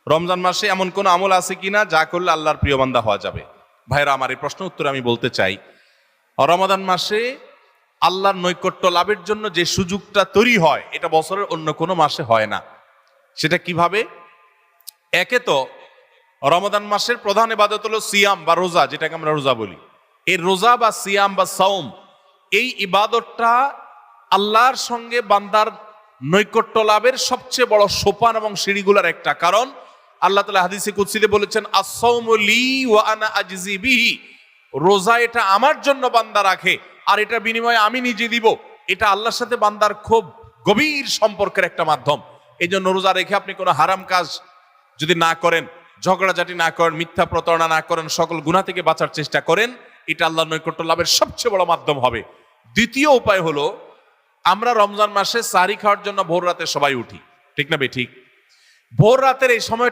রমজান মাসে এমন কোন আমল আছে কিনা যা করলে আল্লাহর প্রিয় বান্দা হওয়া যাবে? ভাইরা আমার, এই প্রশ্ন উত্তরে আমি বলতে চাই, রমাদান মাসে আল্লাহর নৈকট্য লাভের জন্য যে সুযোগটা তৈরি হয় এটা বছরের অন্য কোনো মাসে হয় না। সেটা কিভাবে? একে তো রমাদান মাসের প্রধান ইবাদত হলো সিয়াম বা রোজা, যেটাকে আমরা রোজা বলি। এই রোজা বা সিয়াম বা সাওম, এই ইবাদতটা আল্লাহর সঙ্গে বান্দার নৈকট্য লাভের সবচেয়ে বড় সোপান এবং সিঁড়িগুলোর একটা। কারণ আল্লাহ তাআলা হাদিসে কুদসিতে বলেছেন, আস-সাওমু লি ওয়া আনা আজজি বিহি, রোজা এটা আমার জন্য বান্দা রাখে আর এটা বিনিময়ে আমি নিজে দিব। এটা আল্লাহর সাথে বান্দার খুব গভীর সম্পর্কের একটা মাধ্যম। এই জন্য রোজা রেখে আপনি কোনো হারাম কাজ যদি না করেন, ঝগড়াঝাটি না করেন, মিথ্যা প্রতারণা না করেন, সকল গুনাহ থেকে বাঁচার চেষ্টা করেন, এটা আল্লাহর নৈকট্য লাভের সবচেয়ে বড় মাধ্যম হবে। দ্বিতীয় উপায় হলো, আমরা রমজান মাসে সাহরি খাওয়ার জন্য ভোর রাতে সবাই উঠি, ঠিক না বে ঠিক? ভোর রাতের এই সময়